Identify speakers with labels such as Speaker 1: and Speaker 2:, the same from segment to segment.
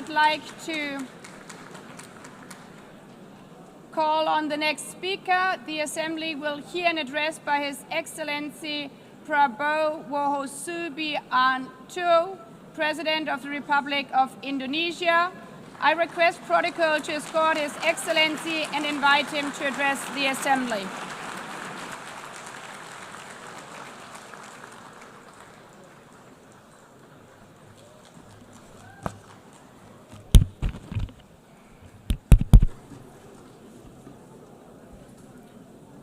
Speaker 1: would like to call on the next speaker. The Assembly will hear an address by His Excellency Prabowo Subianto, President of the Republic of Indonesia. I request protocol to escort His Excellency and invite him to address the Assembly.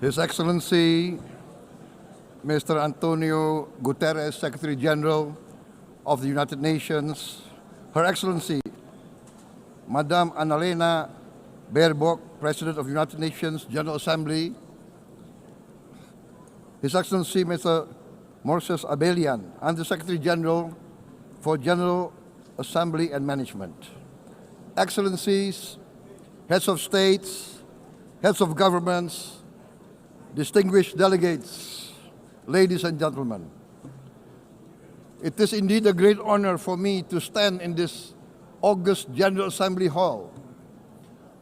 Speaker 2: His Excellency, Mr. Antonio Guterres, Secretary General of the United Nations, Her Excellency, Madame Annalena Baerbock, President of the United Nations General Assembly, His Excellency, Mr. Moses Abelian, Under-Secretary General for General Assembly and Management, Excellencies, Heads of States, Heads of Governments, distinguished delegates, ladies and gentlemen. It is indeed a great honor for me to stand in this august General Assembly Hall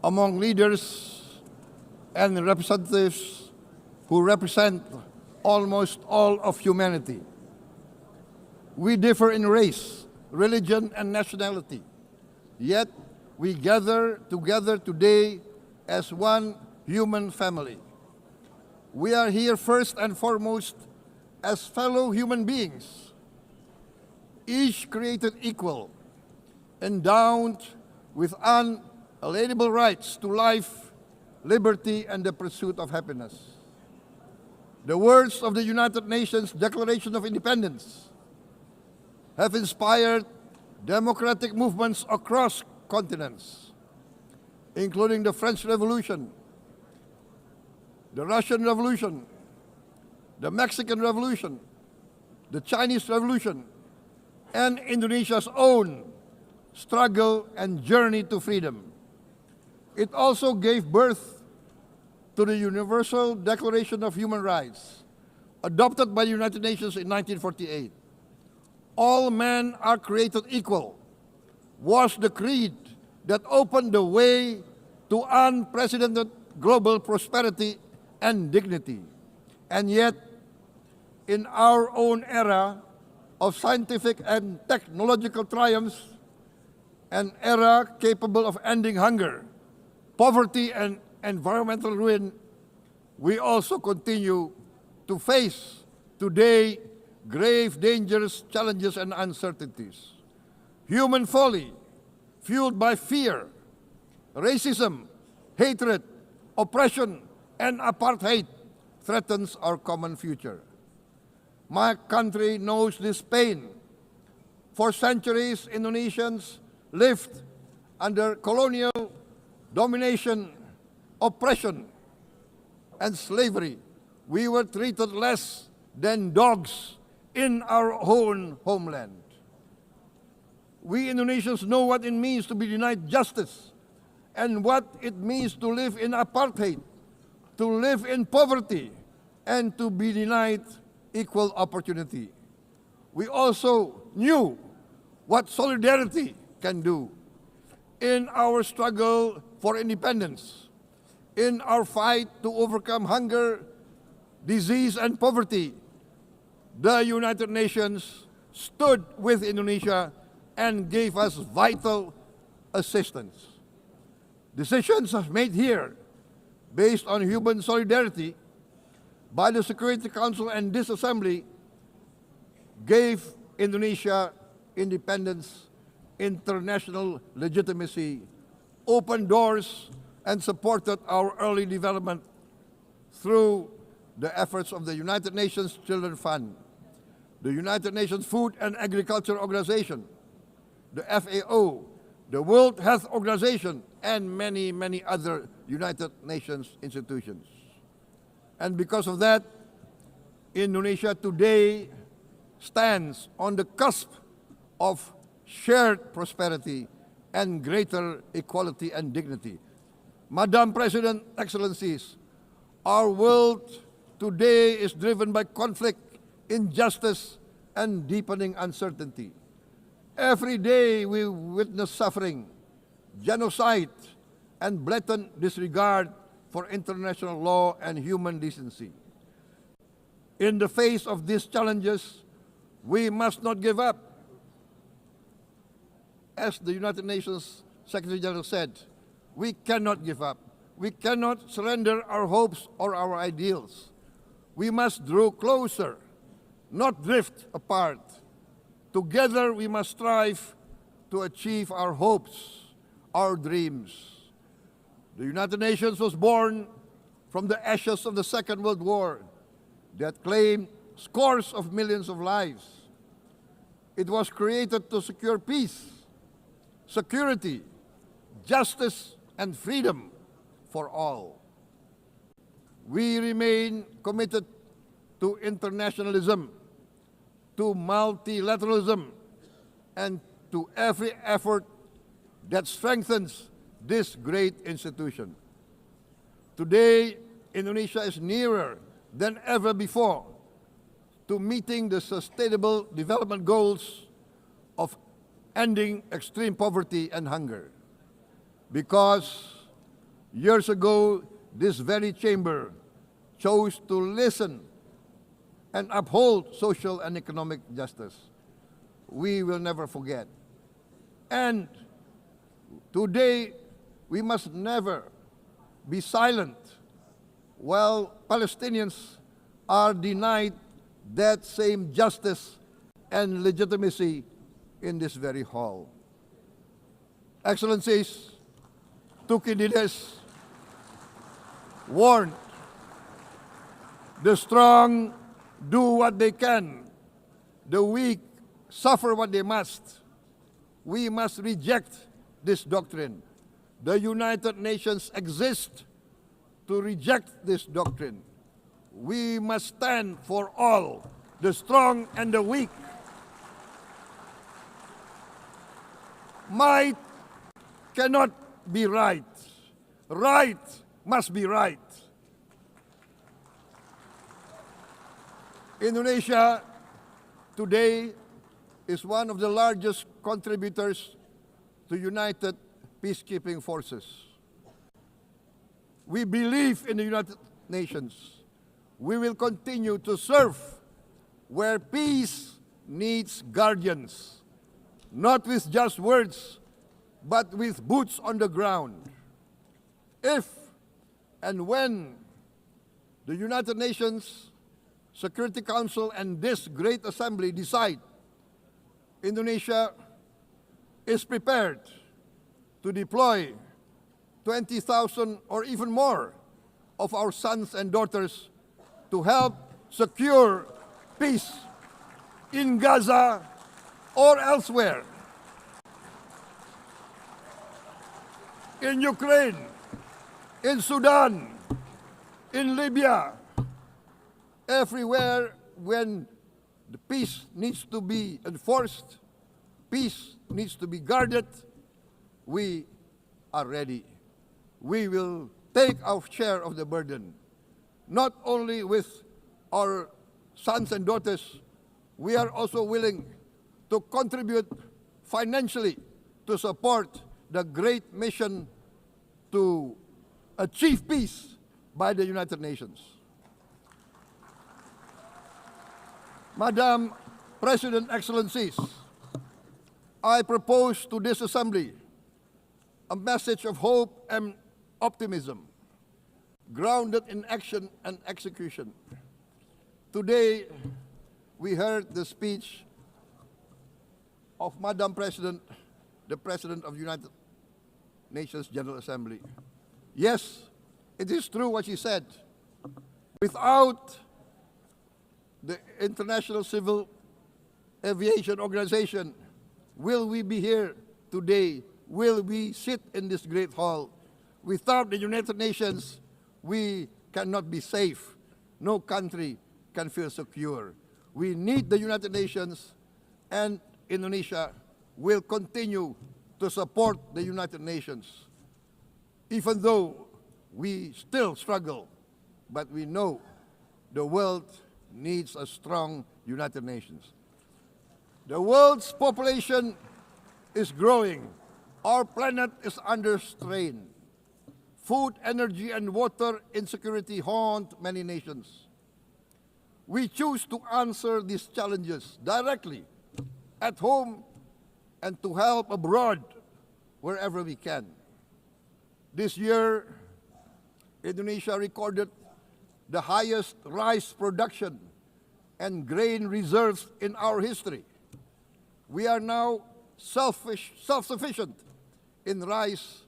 Speaker 2: among leaders and representatives who represent almost all of humanity. We differ in race, religion, and nationality, yet we gather together today as one human family. We are here first and foremost as fellow human beings, each created equal, endowed with unalienable rights to life, liberty, and the pursuit of happiness. The words of the United Nations Declaration of Independence have inspired democratic movements across continents, including the French Revolution, the Russian Revolution, the Mexican Revolution, the Chinese Revolution, and Indonesia's own struggle and journey to freedom. It also gave birth to the Universal Declaration of Human Rights, adopted by the United Nations in 1948. All men are created equal was the creed that opened the way to unprecedented global prosperity and dignity. And yet, in our own era of scientific and technological triumphs, an era capable of ending hunger, poverty, and environmental ruin, we also continue to face today grave dangers, challenges, and uncertainties. Human folly, fueled by fear, racism, hatred, oppression, and apartheid, threatens our common future. My country knows this pain. For centuries, Indonesians lived under colonial domination, oppression, and slavery. We were treated less than dogs in our own homeland. We Indonesians know what it means to be denied justice and what it means to live in apartheid, to live in poverty, and to be denied equal opportunity. We also knew what solidarity can do in our struggle for independence, in our fight to overcome hunger, disease, and poverty. The United Nations stood with Indonesia and gave us vital assistance. Decisions made here based on human solidarity by the Security Council and this Assembly gave Indonesia independence, international legitimacy, opened doors, and supported our early development through the efforts of the United Nations Children's Fund, the United Nations Food and Agriculture Organization, the FAO, the World Health Organization, and many, many other United Nations institutions. And because of that, Indonesia today stands on the cusp of shared prosperity and greater equality and dignity. Madam President, Excellencies, our world today is driven by conflict, injustice, and deepening uncertainty. Every day we witness suffering, genocide, and blatant disregard for international law and human decency. In the face of these challenges, we must not give up. As the United Nations Secretary General said, we cannot give up. We cannot surrender our hopes or our ideals. We must draw closer, not drift apart. Together we must strive to achieve our hopes, our dreams. The United Nations was born from the ashes of the Second World War that claimed scores of millions of lives. It was created to secure peace, security, justice, and freedom for all. We remain committed to internationalism, to multilateralism, and to every effort that strengthens this great institution. Today, Indonesia is nearer than ever before to meeting the Sustainable Development Goals of ending extreme poverty and hunger. Because years ago, this very chamber chose to listen and uphold social and economic justice. We will never forget. And today, we must never be silent while Palestinians are denied that same justice and legitimacy in this very hall. Excellencies, Thucydides warned, the strong do what they can, the weak suffer what they must. We must reject this doctrine. The United Nations exist to reject this doctrine. We must stand for all, the strong and the weak. Might cannot be right. Right must be right. Indonesia today is one of the largest contributors to United Peacekeeping Forces. We believe in the United Nations. We will continue to serve where peace needs guardians, not with just words, but with boots on the ground. If and when the United Nations Security Council and this great assembly decide Indonesia is prepared to deploy 20,000 or even more of our sons and daughters to help secure peace in Gaza or elsewhere, in Ukraine, in Sudan, in Libya, everywhere when the peace needs to be enforced, peace needs to be guarded, we are ready. We will take our share of the burden, not only with our sons and daughters, we are also willing to contribute financially to support the great mission to achieve peace by the United Nations. Madam President, Excellencies, I propose to this Assembly a message of hope and optimism, grounded in action and execution. Today, we heard the speech of Madam President, the President of the United Nations General Assembly. Yes, it is true what she said. Without the International Civil Aviation Organization, will we be here today? Will we sit in this great hall? Without the United Nations, we cannot be safe. No country can feel secure. We need the United Nations, and Indonesia will continue to support the United Nations, even though we still struggle, but we know the world needs a strong United Nations. The world's population is growing. Our planet is under strain. Food, energy, and water insecurity haunt many nations. We choose to answer these challenges directly at home and to help abroad wherever we can. This year, Indonesia recorded the highest rice production and grain reserves in our history. We are now self-sufficient in rice,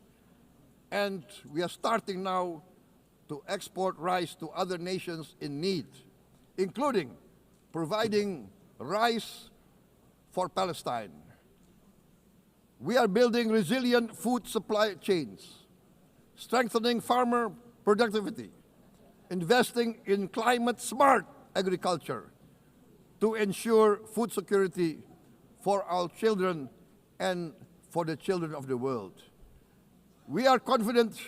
Speaker 2: and we are starting now to export rice to other nations in need, including providing rice for Palestine. We are building resilient food supply chains, strengthening farmer productivity, investing in climate-smart agriculture to ensure food security for our children and for the children of the world. We are confident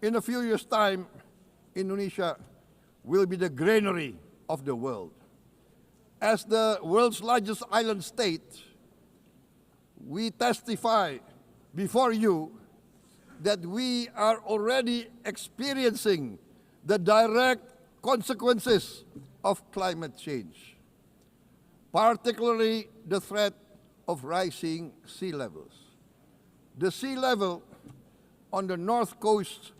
Speaker 2: in a few years' time, Indonesia will be the granary of the world. As the world's largest island state, we testify before you that we are already experiencing the direct consequences of climate change, particularly the threat of rising sea levels. The sea level on the north coast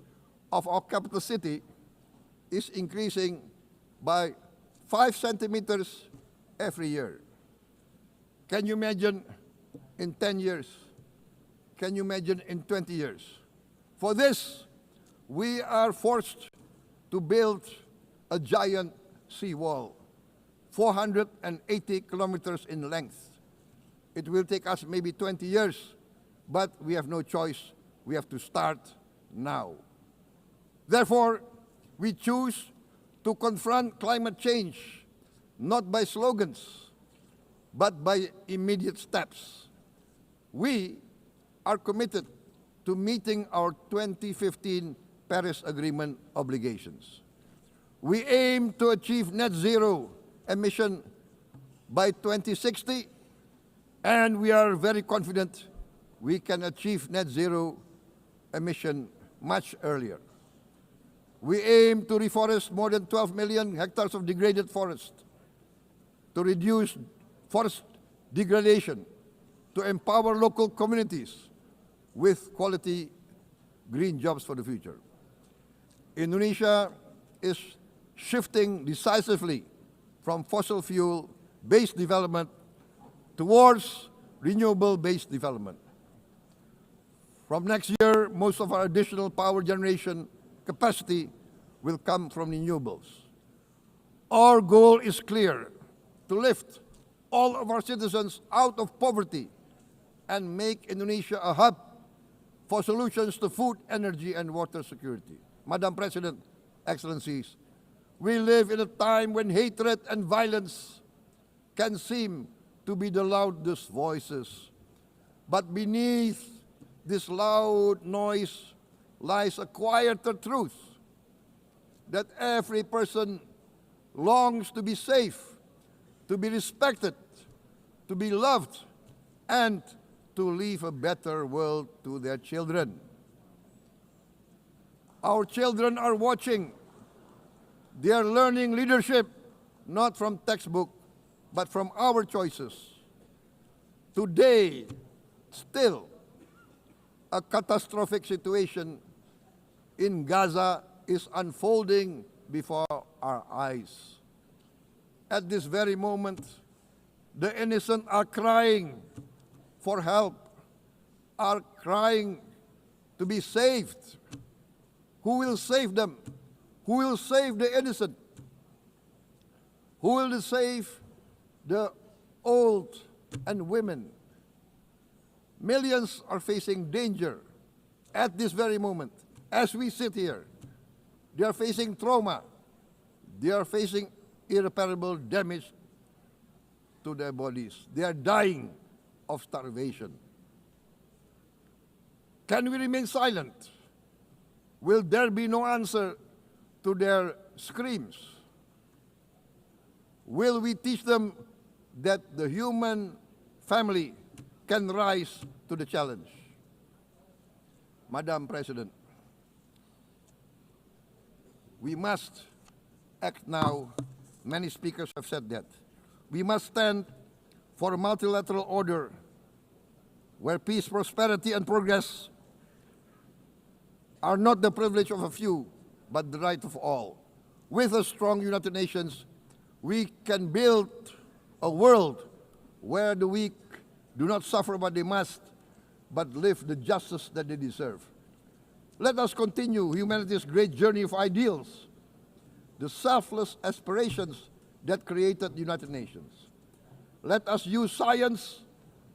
Speaker 2: of our capital city is increasing by 5 centimeters every year. Can you imagine in 10 years? Can you imagine in 20 years? For this, we are forced to build a giant seawall, 480 kilometers in length. It will take us maybe 20 years, but we have no choice. We have to start now. Therefore, we choose to confront climate change, not by slogans, but by immediate steps. We are committed to meeting our 2015 Paris Agreement obligations. We aim to achieve net zero emission by 2060, and we are very confident we can achieve net zero emission much earlier. We aim to reforest more than 12 million hectares of degraded forest, to reduce forest degradation, to empower local communities with quality green jobs for the future. Indonesia is shifting decisively from fossil fuel-based development towards renewable-based development. From next year, most of our additional power generation capacity will come from renewables. Our goal is clear: to lift all of our citizens out of poverty and make Indonesia a hub for solutions to food, energy, and water security. Madam President, Excellencies, we live in a time when hatred and violence can seem to be the loudest voices. But beneath this loud noise lies a quieter truth, that every person longs to be safe, to be respected, to be loved, and to leave a better world to their children. Our children are watching. They are learning leadership, not from textbook, but from our choices. Today, still, a catastrophic situation in Gaza is unfolding before our eyes. At this very moment, the innocent are crying for help, are crying to be saved. Who will save them? Who will save the innocent? Who will save the old and women? Millions are facing danger at this very moment. As we sit here, they are facing trauma. They are facing irreparable damage to their bodies. They are dying of starvation. Can we remain silent? Will there be no answer to their screams? Will we teach them that the human family can rise to the challenge. Madam President, we must act now. Many speakers have said that. We must stand for a multilateral order where peace, prosperity, and progress are not the privilege of a few, but the right of all. With a strong United Nations, we can build a world where the weak do not suffer what they must, but live the justice that they deserve. Let us continue humanity's great journey of ideals, the selfless aspirations that created the United Nations. Let us use science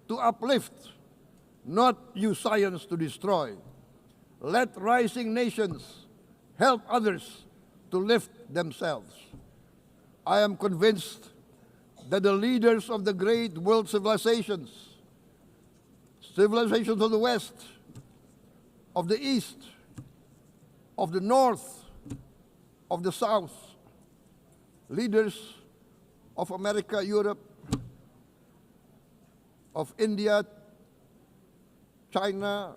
Speaker 2: to uplift, not use science to destroy. Let rising nations help others to lift themselves. I am convinced that the leaders of the great world civilizations of the West, of the East, of the North, of the South, leaders of America, Europe, of India, China,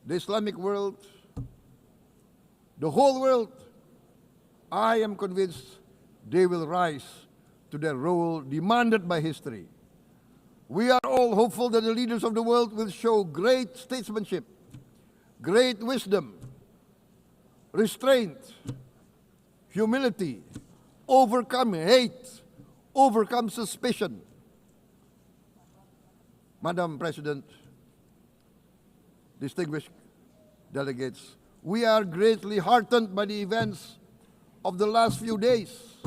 Speaker 2: the Islamic world, the whole world, I am convinced they will rise to their role demanded by history. We are all hopeful that the leaders of the world will show great statesmanship, great wisdom, restraint, humility, overcome hate, overcome suspicion. Madam President, distinguished delegates, we are greatly heartened by the events of the last few days,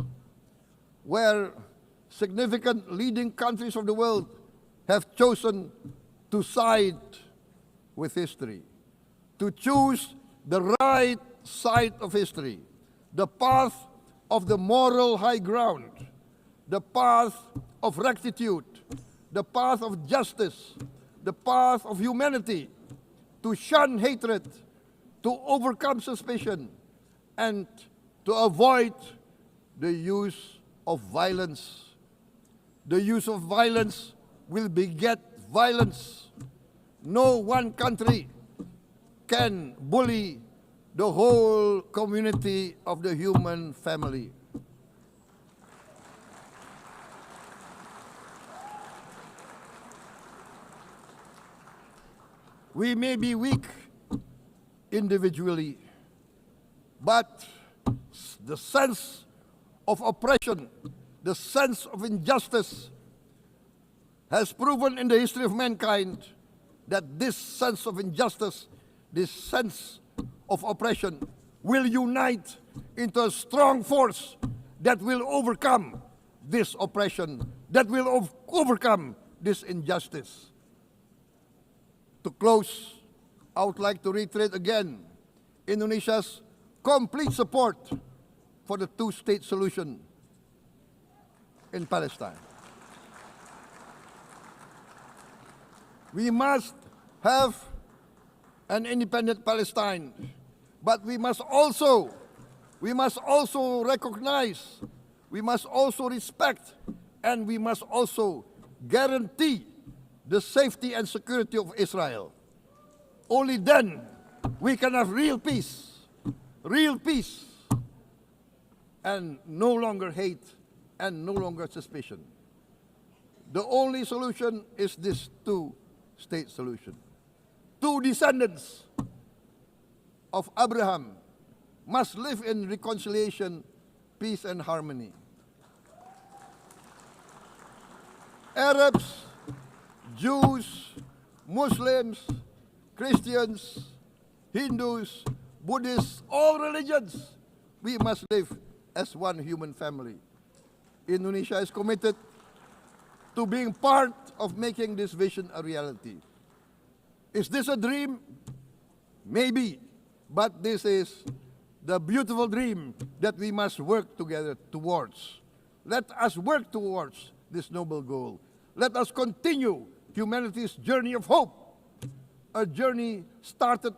Speaker 2: where significant leading countries of the world have chosen to side with history, to choose the right side of history, the path of the moral high ground, the path of rectitude, the path of justice, the path of humanity, to shun hatred, to overcome suspicion, and to avoid the use of violence. The use of violence will beget violence. No one country can bully the whole community of the human family. We may be weak individually, but the sense of oppression, the sense of injustice has proven in the history of mankind that this sense of injustice, this sense of oppression will unite into a strong force that will overcome this oppression, that will overcome this injustice. To close, I would like to reiterate again Indonesia's complete support for the two-state solution in Palestine. We must have an independent Palestine, but we must also recognize, we must also respect, and we must also guarantee the safety and security of Israel. Only then we can have real peace, and no longer hate and no longer suspicion. The only solution is this two-state solution. Two descendants of Abraham must live in reconciliation, peace, and harmony. Arabs, Jews, Muslims, Christians, Hindus, Buddhists, all religions, we must live as one human family. Indonesia is committed to being part of making this vision a reality. Is this a dream? Maybe, but this is the beautiful dream that we must work together towards. Let us work towards this noble goal. Let us continue humanity's journey of hope, a journey started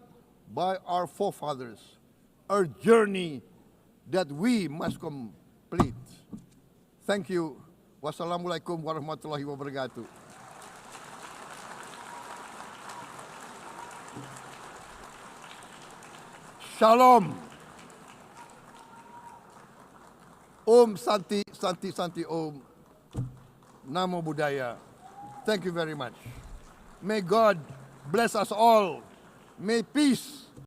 Speaker 2: by our forefathers, a journey that we must complete. Thank you. Wassalamualaikum warahmatullahi wabarakatuh. Shalom. Om Santi, Santi, Santi Om. Namo Buddhaya. Thank you very much. May God bless us all. May peace